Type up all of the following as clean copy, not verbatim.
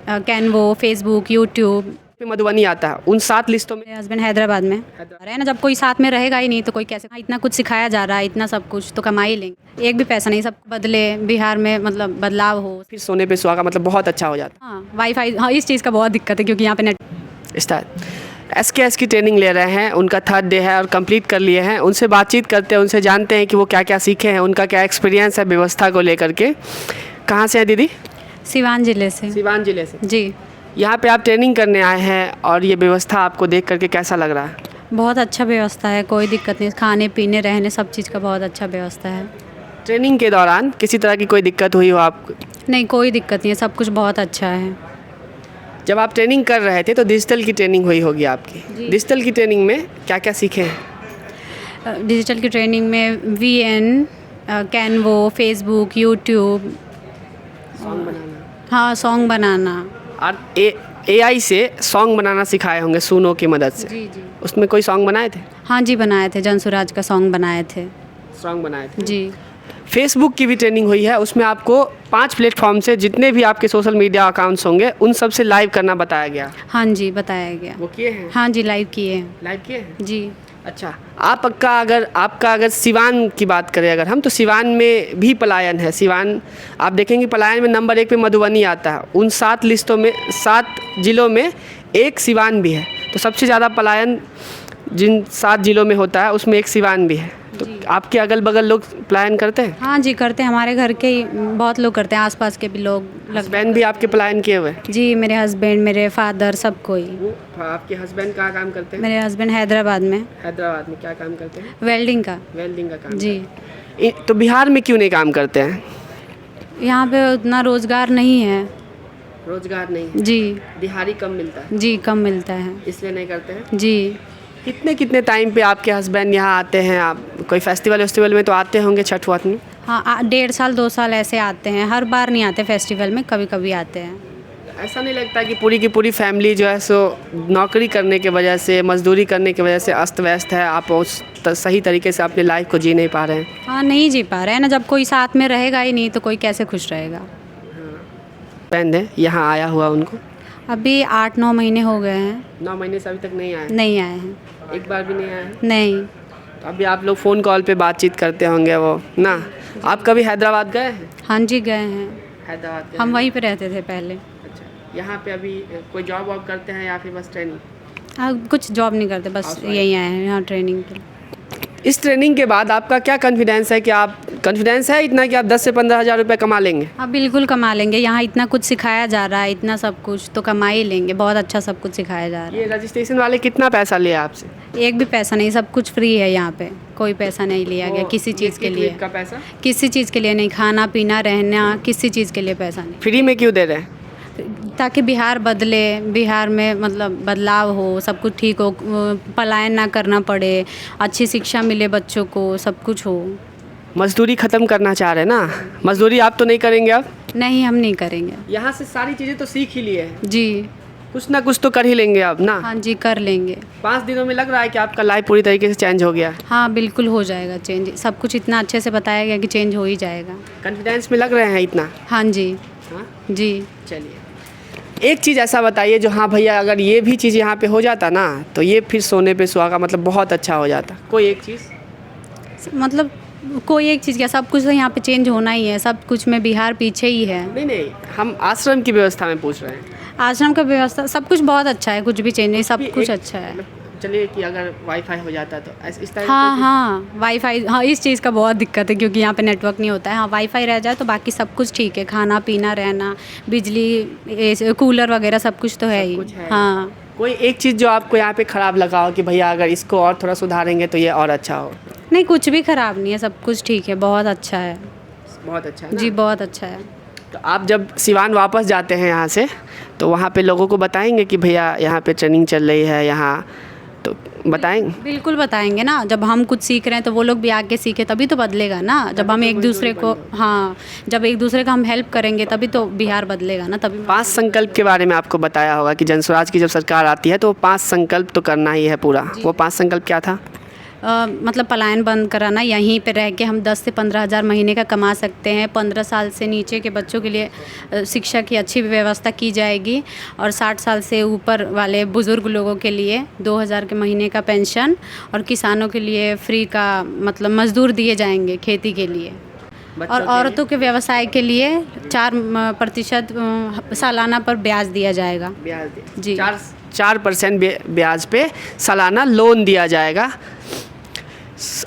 कैनवो, Facebook, YouTube. Madhubani आता है उन 7 लिस्टों में। मेरे हस्बैंड हैदराबाद में है ना। जब कोई साथ में रहेगा ही नहीं तो कोई कैसे, इतना कुछ सिखाया जा रहा है, इतना सब कुछ तो कमा ही लेंगे। एक भी पैसा नहीं, सब बदले बिहार में, मतलब बदलाव हो। फिर सोने पे सुहागा मतलब बहुत अच्छा हो जाता हाँ वाईफाई, हाँ इस चीज़ का बहुत दिक्कत है क्योंकि यहाँ पे नेट। है। स्टार्ट SKS की ट्रेनिंग ले रहे हैं, उनका 3rd डे है और कंप्लीट कर लिए हैं। उनसे बातचीत करते हैं, उनसे जानते हैं कि वो क्या क्या सीखे हैं, उनका क्या एक्सपीरियंस है व्यवस्था को लेकर के। कहाँ से है दीदी? सिवान जिले से। सिवान जिले से। जी। यहाँ पे आप ट्रेनिंग करने आए हैं और ये व्यवस्था आपको देख करके कैसा लग रहा है? बहुत अच्छा व्यवस्था है, कोई दिक्कत नहीं, खाने पीने रहने सब चीज़ का बहुत अच्छा व्यवस्था है। ट्रेनिंग के दौरान किसी तरह की कोई दिक्कत हुई हो आपको? नहीं, कोई दिक्कत नहीं है, सब कुछ बहुत अच्छा है। जब आप ट्रेनिंग कर रहे थे तो डिजिटल की ट्रेनिंग हुई होगी आपकी। डिजिटल की ट्रेनिंग में क्या क्या सीखे हैं? डिजिटल की ट्रेनिंग में VN, कैनवो, फेसबुक, यूट्यूब। सॉन्ग बनाना। हाँ, सॉन्ग बनाना। और AI से सॉन्ग बनाना सिखाए होंगे सूनो की मदद से। जी जी। उसमें कोई सॉन्ग बनाए थे? हाँ जी, बनाए थे, जनसुराज का सॉन्ग बनाए थे। सॉन्ग बनाए थे जी। फेसबुक की भी ट्रेनिंग हुई है, उसमें आपको 5 प्लेटफॉर्म से जितने भी आपके सोशल मीडिया अकाउंट्स होंगे उन सब से लाइव करना बताया गया। हाँ जी, बताया गया। वो किए हैं? हाँ जी, लाइव किए हैं। लाइव किए हैं? जी। अच्छा, आपका अगर सिवान की बात करें अगर हम, तो सिवान में भी पलायन है। सिवान आप देखेंगे पलायन में नंबर 1 पे मधुबनी आता है। उन 7 लिस्टों में 7 ज़िलों में एक सिवान भी है। तो सबसे ज़्यादा पलायन जिन 7 ज़िलों में होता है उसमें एक सिवान भी है। तो आपके अगल बगल लोग पलायन करते हैं? हाँ जी, करते हैं, हमारे घर के ही बहुत लोग करते हैं, आसपास के भी लोग। हस्बैंड भी आपके पलायन किए हुए हैं? जी, मेरे हस्बैंड, मेरे फादर, सब कोई। आपके हस्बैंड कहाँ काम करते हैं? मेरे हस्बैंड हैदराबाद में। हैदराबाद में क्या काम करते हैं? वेल्डिंग का। वेल्डिंग का काम। जी। तो बिहार में क्यों नहीं काम करते हैं? यहाँ पे उतना रोज़गार नहीं है। रोजगार नहीं है? जी। दिहाड़ी कम मिलता है जी, कम मिलता है। इसलिए नहीं करते हैं। जी। कितने टाइम पे आपके हस्बैंड यहाँ आते हैं? आप कोई फेस्टिवल में तो आते होंगे छठ वठ में? हाँ, 1.5 साल 2 साल ऐसे आते हैं, हर बार नहीं आते फेस्टिवल में, कभी कभी आते हैं। ऐसा नहीं लगता कि पूरी की पूरी फैमिली जो है सो नौकरी करने की वजह से, मजदूरी करने की वजह से अस्त व्यस्त है, आप उस सही तरीके से अपनी लाइफ को जी नहीं पा रहे हैं? हाँ, नहीं जी पा रहे हैं ना, जब कोई साथ में रहेगा ही नहीं तो कोई कैसे खुश रहेगा। फ्रेंड है यहाँ आया हुआ, उनको अभी 8-9 महीने हो गए हैं। 9 महीने से अभी तक नहीं आए? नहीं आए हैं। एक बार भी नहीं आए? नहीं। तो अभी आप लोग फ़ोन कॉल पे बातचीत करते होंगे वो ना? आप कभी हैदराबाद गए हैं? हाँ जी, गए हैं। हैदराबाद गए हम हैं? वहीं पे रहते थे पहले। अच्छा, यहाँ पे अभी कोई जॉब वॉब करते हैं या फिर बस ट्रेनिंग? कुछ जॉब नहीं करते, बस Housewife। यहीं आए हैं यहाँ ट्रेनिंग के। इस ट्रेनिंग के बाद आपका क्या कॉन्फिडेंस है कि कॉन्फिडेंस है इतना कि आप 10 से 15 हज़ार रुपये कमा लेंगे? हाँ, बिल्कुल कमा लेंगे, यहाँ इतना कुछ सिखाया जा रहा है, इतना सब कुछ तो कमा ही लेंगे, बहुत अच्छा सब कुछ सिखाया जा रहा ये रजिस्ट्रेशन वाले कितना पैसा लिया आपसे? है। एक भी पैसा नहीं, सब कुछ फ्री है यहाँ पे, कोई पैसा नहीं लिया गया किसी चीज़ के लिए। का पैसा किसी चीज़ के लिए नहीं, खाना पीना रहना किसी चीज़ के लिए पैसा नहीं। फ्री में क्यों दे रहे हैं? ताकि बिहार बदले, बिहार में मतलब बदलाव हो, सब कुछ ठीक हो, पलायन ना करना पड़े, अच्छी शिक्षा मिले बच्चों को, सब कुछ हो। मजदूरी ख़त्म करना चाह रहे हैं ना? मजदूरी आप तो नहीं करेंगे अब? नहीं, हम नहीं करेंगे। यहाँ से सारी चीज़ें तो सीख ही लिए हैं, जी। कुछ ना कुछ तो कर ही लेंगे अब ना? हाँ जी, कर लेंगे। 5 दिनों में लग रहा है कि आपका लाइफ पूरी तरीके से चेंज हो गया? हाँ, बिल्कुल हो जाएगा चेंज, सब कुछ इतना अच्छे से बताया गया कि चेंज हो ही जाएगा। कॉन्फिडेंस में लग रहे हैं इतना? हाँ जी। हाँ जी। चलिए, एक चीज़ ऐसा बताइए जो हाँ भैया अगर ये भी चीज़ यहाँ पे हो जाता ना तो ये फिर सोने पे सुहागा मतलब बहुत अच्छा हो जाता। कोई एक चीज़? मतलब कोई एक चीज़ क्या, सब कुछ तो यहाँ पे चेंज होना ही है, सब कुछ में बिहार पीछे ही है। नहीं, हम आश्रम की व्यवस्था में पूछ रहे हैं। आश्रम का व्यवस्था सब कुछ बहुत अच्छा है, कुछ भी चेंज नहीं, सब कुछ अच्छा है। चलिए कि अगर वाईफाई हो जाता तो इस तरह हाँ हाँ, वाईफाई, हाँ इस चीज़ का बहुत दिक्कत है क्योंकि यहाँ पे नेटवर्क नहीं होता है। हाँ, वाईफाई रह जाए तो बाकी सब कुछ ठीक है, खाना पीना रहना, बिजली, कूलर वगैरह सब कुछ तो है ही। हाँ। कोई एक चीज़ जो आपको यहाँ पे ख़राब लगा हो कि भैया अगर इसको और थोड़ा सुधारेंगे तो ये और अच्छा हो? नहीं, कुछ भी ख़राब नहीं है, सब कुछ ठीक है, बहुत अच्छा है। बहुत अच्छा है ना? जी, बहुत अच्छा है। तो आप जब सिवान वापस जाते हैं यहाँ से तो वहाँ पे लोगों को बताएंगे कि भैया यहाँ पे ट्रेनिंग चल रही है यहाँ, तो बताएंगे? बिल्कुल बताएंगे ना, जब हम कुछ सीख रहे हैं तो वो लोग भी आगे सीखे तभी तो बदलेगा ना। जब हम एक दूसरे को, हाँ, जब एक दूसरे का हम हेल्प करेंगे तभी तो बिहार बदलेगा ना, तभी। 5 संकल्प के बारे में आपको बताया होगा कि जनस्वराज की जब सरकार आती है तो वो 5 संकल्प तो करना ही है पूरा। वो 5 संकल्प क्या था? मतलब पलायन बंद कराना, यहीं पे रह के हम 10 से 15 हज़ार महीने का कमा सकते हैं। 15 साल से नीचे के बच्चों के लिए शिक्षा की अच्छी व्यवस्था की जाएगी और 60 साल से ऊपर वाले बुज़ुर्ग लोगों के लिए 2000 के महीने का पेंशन और किसानों के लिए फ्री का मतलब मज़दूर दिए जाएंगे खेती के लिए। और औरतों के व्यवसाय के लिए 4% सालाना पर ब्याज दिया जाएगा। ब्याज जी 4% ब्याज पे सालाना लोन दिया जाएगा।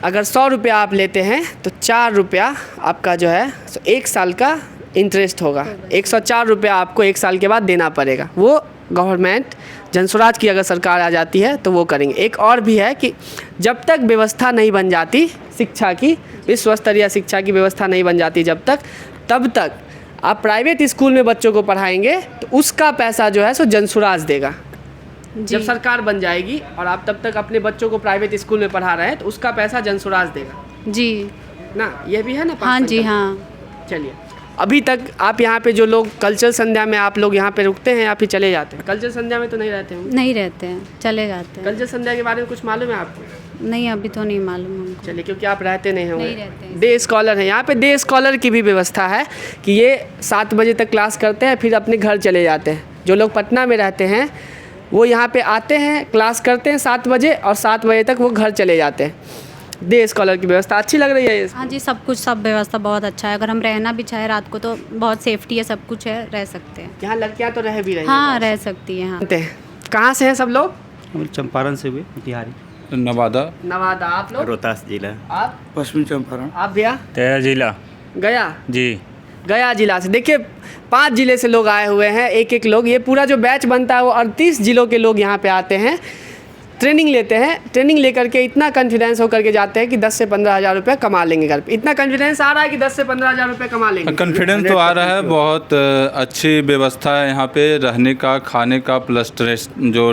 अगर 100 रुपया आप लेते हैं तो 4 रुपया आपका जो है 1 साल का इंटरेस्ट होगा। 104 रुपया आपको 1 साल के बाद देना पड़ेगा। वो गवर्नमेंट जनस्वराज की अगर सरकार आ जाती है तो वो करेंगे। एक और भी है कि जब तक व्यवस्था नहीं बन जाती शिक्षा की, विश्व स्तरीय शिक्षा की व्यवस्था नहीं बन जाती जब तक, तब तक आप प्राइवेट स्कूल में बच्चों को पढ़ाएंगे तो उसका पैसा जो है सो जनस्वराज देगा। जब सरकार बन जाएगी और आप तब तक अपने बच्चों को प्राइवेट स्कूल में पढ़ा रहे हैं तो उसका पैसा जनस्वराज देगा जी ना। ये भी है ना। हाँ जी हाँ। चलिए, अभी तक आप यहाँ पे जो लोग कल्चरल संध्या में आप लोग यहाँ पे रुकते हैं या फिर चले जाते हैं? कल्चरल संध्या में तो नहीं रहते हैं? नहीं रहते हैं, चले जाते हैं। कल्चरल संध्या के बारे में कुछ मालूम है आपको? नहीं, अभी तो नहीं मालूम हमको। चलिए, क्योंकि आप रहते नहीं होंगे। नहीं रहते हैं। डे स्कॉलर है यहाँ पे। डे स्कॉलर की भी व्यवस्था है कि ये 7 बजे तक क्लास करते हैं फिर अपने घर चले जाते हैं। जो लोग पटना में रहते हैं वो यहाँ पे आते हैं, क्लास करते हैं 7 बजे और 7 बजे तक वो घर चले जाते हैं। डे स्कॉलर की व्यवस्था अच्छी लग रही है? हाँ जी, सब कुछ, सब व्यवस्था बहुत अच्छा है। अगर हम रहना भी चाहे रात को तो बहुत सेफ्टी है, सब कुछ है, रह सकते हैं। यहाँ लड़कियाँ तो रह भी रही हाँ, रह सकती हैं। हाँ। कहाँ से हैं सब लोग? हम चंपारण से हुए, बिहारी। नवादा। नवादा। आप लोग? रोहतास जिला। आप? पश्चिम चंपारण। आप भैया? गया जिला। गया जी। गया जिला से। देखिए 5 जिले से लोग आए हुए हैं, एक लोग। ये पूरा जो बैच बनता है वो 38 जिलों के लोग यहाँ पे आते हैं, ट्रेनिंग लेते हैं। ट्रेनिंग लेकर के इतना कॉन्फिडेंस होकर के जाते हैं कि 10 से 15 हज़ार रुपये कमा लेंगे घर पे। इतना कॉन्फिडेंस आ रहा है कि 10 से 15 हज़ार रुपये कमा लेंगे। कॉन्फिडेंस तो आ रहा है। बहुत अच्छी व्यवस्था है यहाँ पे रहने का, खाने का, प्लस जो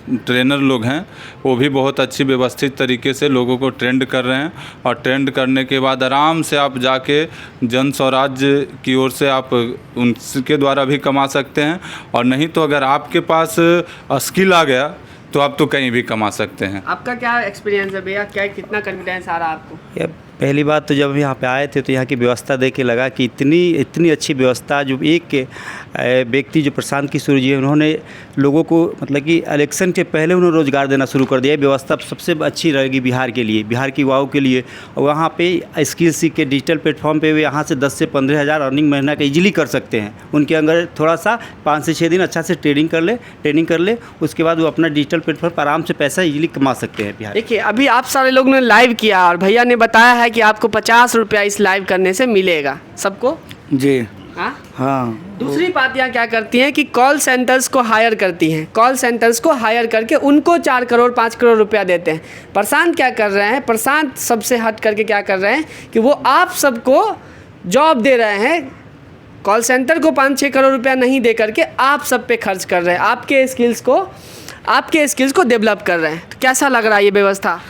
ट्रेनर लोग हैं वो भी बहुत अच्छी व्यवस्थित तरीके से लोगों को ट्रेंड कर रहे हैं। और ट्रेंड करने के बाद आराम से आप जाके जन स्वराज की ओर से आप उनके द्वारा भी कमा सकते हैं। और नहीं तो अगर आपके पास स्किल आ गया तो आप तो कहीं भी कमा सकते हैं। आपका क्या एक्सपीरियंस है भैया? क्या कितना कॉन्फिडेंस आ रहा है आपको? या पहली बात तो जब हम यहाँ पे आए थे तो यहाँ की व्यवस्था देख के लगा कि इतनी अच्छी व्यवस्था। जो एक व्यक्ति जो प्रशांत किशोर जी हैं, उन्होंने लोगों को मतलब कि इलेक्शन के पहले उन्होंने रोज़गार देना शुरू कर दिया। व्यवस्था सबसे अच्छी रहेगी बिहार के लिए, बिहार की युवाओं के लिए। और वहाँ पे स्किल सीख के डिजिटल प्लेटफॉर्म पे वे यहाँ से 10 से 15 हज़ार अर्निंग महीना का ईजिली कर सकते हैं। उनके अंदर थोड़ा सा 5 से 6 दिन अच्छा से ट्रेनिंग कर ले, उसके बाद वो अपना डिजिटल प्लेटफॉर्म पर आराम से पैसा ईजिली कमा सकते हैं बिहार। देखिए, अभी आप सारे लोगों ने लाइव किया और भैया ने बताया है कि आपको 50 रुपया इस लाइव करने से मिलेगा सबको। जी हाँ। दूसरी बात यहाँ क्या करती हैं कि कॉल सेंटर्स को हायर करती हैं। कॉल सेंटर्स को हायर करके उनको 4 करोड़ 5 करोड़ रुपया देते हैं। प्रशांत क्या कर रहे हैं? प्रशांत सबसे हट करके क्या कर रहे हैं कि वो आप सबको जॉब दे रहे हैं। कॉल सेंटर को 5-6 करोड़ रुपया नहीं दे करके आप सब पे खर्च कर रहे हैं, आपके स्किल्स को डेवलप कर रहे हैं। तो कैसा लग रहा है ये व्यवस्था?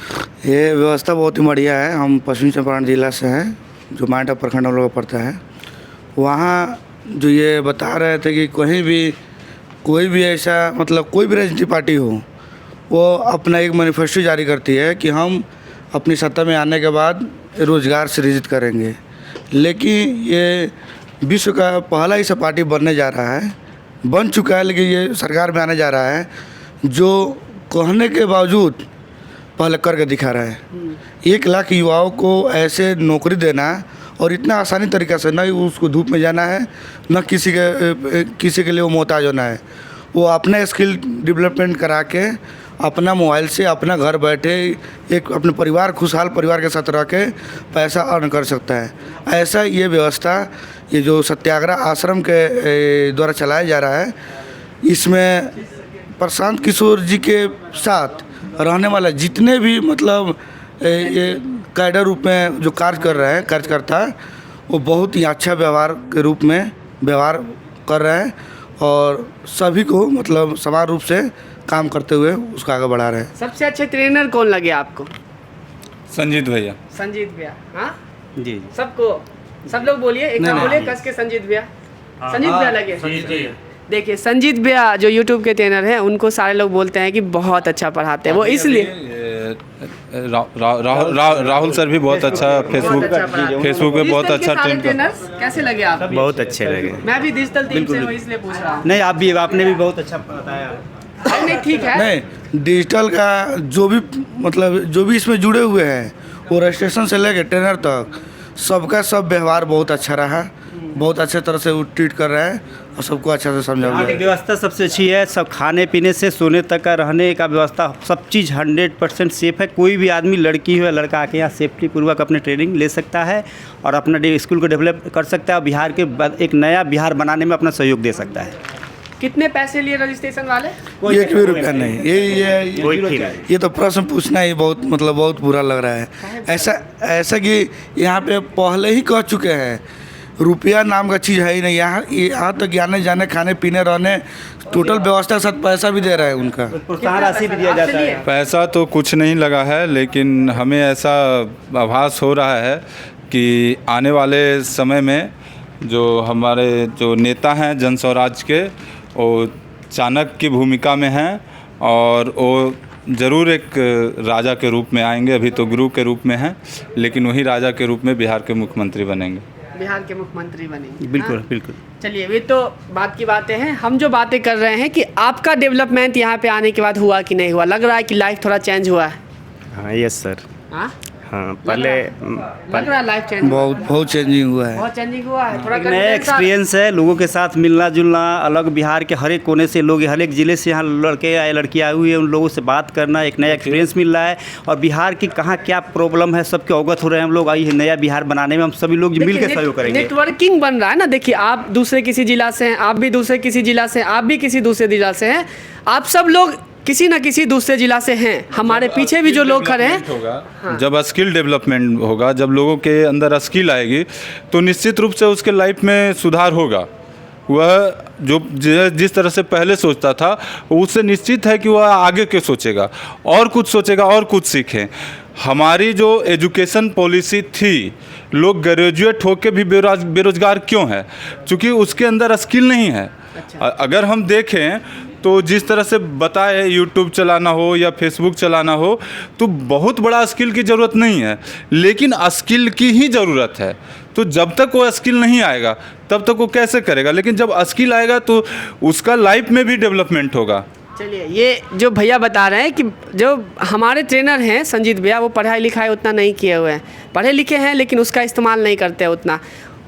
ये व्यवस्था बहुत ही बढ़िया है। हम पश्चिम चंपारण जिला से हैं, जो माइटा प्रखंड हम लोग पड़ता है। वहाँ जो ये बता रहे थे कि कहीं भी कोई भी ऐसा मतलब कोई भी राजनीतिक पार्टी हो, वो अपना एक मैनिफेस्टो जारी करती है कि हम अपनी सत्ता में आने के बाद रोज़गार सृजित करेंगे। लेकिन ये विश्व का पहला ऐसा पार्टी बनने जा रहा है, बन चुका है, लेकिन ये सरकार में आने जा रहा है जो कहने के बावजूद पहले करके दिखा रहा है। 1 लाख युवाओं को ऐसे नौकरी देना और इतना आसानी तरीक़ा से, ना उसको धूप में जाना है, न किसी के लिए वो मोहताज होना है। वो अपने स्किल डेवलपमेंट करा के अपना मोबाइल से अपना घर बैठे एक अपने परिवार, खुशहाल परिवार के साथ रह के पैसा अर्न कर सकता है। ऐसा ये व्यवस्था, ये जो सत्याग्रह आश्रम के द्वारा चलाया जा रहा है, इसमें प्रशांत किशोर जी के साथ रहने वाला जितने भी मतलब ये कैडर रूप में जो कार्य कर रहे हैं, कार्यकर्ता, वो बहुत ही अच्छा व्यवहार के रूप में व्यवहार कर रहे हैं और सभी को मतलब समान रूप से काम करते हुए उसको आगे बढ़ा रहे हैं। सबसे अच्छे ट्रेनर कौन लगे आपको? संजीत भैया। संजीत भैया। हाँ जी। सबको, सब लोग बोलिए, एक नाम बोलिए कस के, संजीत भैया। संजीत भैया लगे। देखिए, संजीत भैया जो यूट्यूब के ट्रेनर हैं, उनको सारे लोग बोलते हैं कि बहुत अच्छा पढ़ाते हैं। वो इसलिए राहुल सर भी बहुत अच्छा फेसबुक पे बहुत अच्छा ट्रेंड कर। कैसे लगे आप? बहुत अच्छे लगे। मैं भी डिजिटल टीम से हूँ इसलिए पूछ रहा हूँ। नहीं आपने भी बहुत अच्छा बताया। नहीं ठीक है। नहीं, डिजिटल का जो भी इसमें जुड़े हुए हैं, वो रजिस्ट्रेशन से लेकर ट्रेनर तक सबका सब व्यवहार बहुत अच्छा रहा, बहुत अच्छे तरह से वो ट्रीट कर रहे हैं और सबको अच्छा से समझा यहाँ की हुआ है। व्यवस्था सबसे अच्छी है। सब खाने पीने से सोने तक का रहने का व्यवस्था सब चीज़ 100% सेफ़ है। कोई भी आदमी, लड़की हो या लड़का, आके यहाँ सेफ्टी पूर्वक अपने ट्रेनिंग ले सकता है और अपना स्कूल को डेवलप कर सकता है और बिहार के एक नया बिहार बनाने में अपना सहयोग दे सकता है। कितने पैसे लिए रजिस्ट्रेशन वाले? एक भी रुपया नहीं। ये तो प्रश्न पूछना ही बहुत बुरा लग रहा है। ऐसा कि यहाँ पे पहले ही कह चुके हैं, रुपया नाम का चीज़ है ही नहीं। यहाँ तो आने जाने, खाने पीने, रहने, टोटल व्यवस्था के साथ पैसा भी दे रहा है उनका। प्रोत्साहन राशि भी दिया जाता है। पैसा तो कुछ नहीं लगा है, लेकिन हमें ऐसा आभास हो रहा है कि आने वाले समय में जो हमारे जो नेता हैं जन स्वराज के, वो चाणक्य की भूमिका में हैं और वो ज़रूर एक राजा के रूप में आएंगे। अभी तो गुरु के रूप में हैं, लेकिन वही राजा के रूप में बिहार के मुख्यमंत्री बनेंगे। बिहार के मुख्यमंत्री बनेंगे। बिल्कुल हाँ? बिल्कुल। चलिए, ये तो बात की बातें हैं। हम जो बातें कर रहे हैं कि आपका डेवलपमेंट यहाँ पे आने के बाद हुआ कि नहीं हुआ? लग रहा है कि लाइफ थोड़ा चेंज हुआ है? हाँ यस सर। हाँ, हाँ पहले लग रहा है लाइफ चेंज, बहुत चेंजिंग हुआ है। बहुत चेंजिंग हुआ है। थोड़ा नया confidence एक्सपीरियंस है, लोगों के साथ मिलना जुलना, अलग बिहार के हर एक कोने से लोग, हर एक ज़िले से यहाँ लड़के आए, लड़कियाँ आई हुई है, उन लोगों से बात करना, एक नया एक्सपीरियंस मिल रहा है और बिहार की कहाँ क्या प्रॉब्लम है सबके अवगत हो रहे हैं हम लोग। आई नया बिहार बनाने में हम सभी लोग मिल के सहयोग करेंगे। नेटवर्किंग बन रहा है ना। देखिए, आप दूसरे किसी जिला से हैं, आप भी दूसरे किसी जिला से हैं, आप भी किसी दूसरे जिला से हैं, आप सब लोग किसी न किसी दूसरे जिला से हैं। हमारे पीछे भी जो लोग खड़े हैं, हाँ। जब स्किल डेवलपमेंट होगा, जब लोगों के अंदर स्किल आएगी, तो निश्चित रूप से उसके लाइफ में सुधार होगा। वह जो जिस तरह से पहले सोचता था, उससे निश्चित है कि वह आगे के सोचेगा और कुछ सोचेगा और कुछ सीखें। हमारी जो एजुकेशन पॉलिसी थी, लोग ग्रेजुएट होकर भी बेरोजगार क्यों है? क्योंकि उसके अंदर स्किल नहीं है। अगर हम देखें तो जिस तरह से बताए, यूट्यूब चलाना हो या फेसबुक चलाना हो, तो बहुत बड़ा स्किल की ज़रूरत नहीं है, लेकिन स्किल की ही ज़रूरत है। तो जब तक वो स्किल नहीं आएगा तब तक वो कैसे करेगा? लेकिन जब स्किल आएगा तो उसका लाइफ में भी डेवलपमेंट होगा। चलिए, ये जो भैया बता रहे हैं कि जो हमारे ट्रेनर हैं संजीत भैया, वो पढ़ाई लिखाई उतना नहीं किए हुए हैं, पढ़े लिखे हैं लेकिन उसका इस्तेमाल नहीं करते उतना।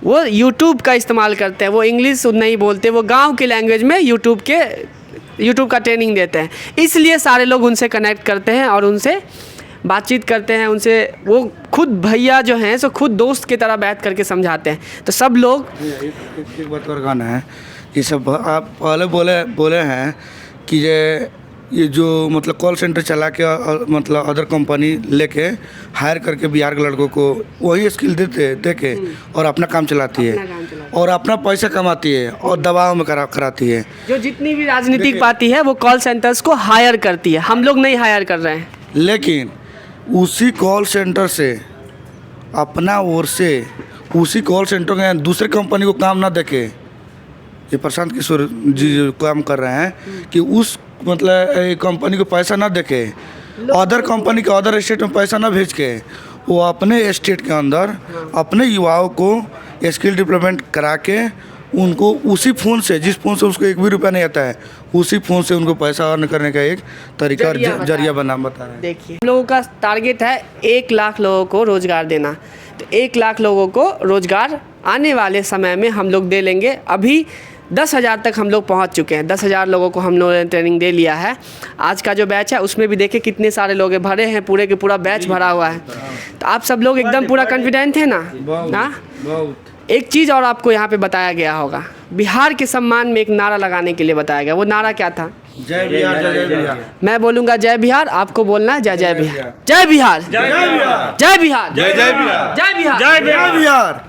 वो यूट्यूब का इस्तेमाल करते हैं, वो इंग्लिश नहीं बोलते, वो गांव के लैंग्वेज में यूट्यूब का ट्रेनिंग देते हैं। इसलिए सारे लोग उनसे कनेक्ट करते हैं और उनसे बातचीत करते हैं। उनसे वो खुद भैया जो हैं सो खुद दोस्त की तरह बैठ करके समझाते हैं। तो सब लोग एक बात और कहना है कि सब आप पहले बोले हैं कि ये जो कॉल सेंटर चला के अदर कंपनी लेके हायर करके बिहार के लड़कों को वही स्किल दे के और अपना काम चलाती है और अपना पैसा कमाती है और दबाव में कराती है। जो जितनी भी राजनीतिक पार्टी है वो कॉल सेंटर्स को हायर करती है, हम लोग नहीं हायर कर रहे हैं। लेकिन उसी कॉल सेंटर से अपना ओर से उसी कॉल सेंटर के दूसरे कंपनी को काम ना देके, ये प्रशांत किशोर जी जो काम कर रहे हैं कि उस कंपनी को पैसा ना देके, अदर कंपनी के अदर स्टेट में पैसा ना भेज के, वो अपने स्टेट के अंदर अपने युवाओं को स्किल डेवलपमेंट करा के उनको उसी फ़ोन से, जिस फ़ोन से उसको एक भी रुपया नहीं आता है, उसी फ़ोन से उनको पैसा अर्न करने का एक तरीका और जरिया बता रहे हैं। देखिए, हम लोगों का टारगेट है 1 लाख लोगों को रोज़गार देना। तो 1 लाख लोगों को रोज़गार आने वाले समय में हम लोग दे लेंगे। अभी 10,000 तक हम लोग पहुंच चुके हैं। 10,000 लोगों को हम लोगों ने ट्रेनिंग दे लिया है। आज का जो बैच है उसमें भी देखिए कितने सारे लोग भरे हैं, पूरे के पूरा बैच भरा हुआ है। तो आप सब लोग एकदम पूरा कॉन्फिडेंट है ना? हाँ, एक चीज़ और आपको यहाँ पे बताया गया होगा, बिहार के सम्मान में एक नारा लगाने के लिए बताया गया। वो नारा क्या था? जय बिहार, जय बिहार। मैं बोलूँगा जय बिहार, आपको बोलना है जय जय बिहार। जय बिहार, जय बिहार, जय बिहार, जय जय बिहार, जय बिहार, जय बिहार।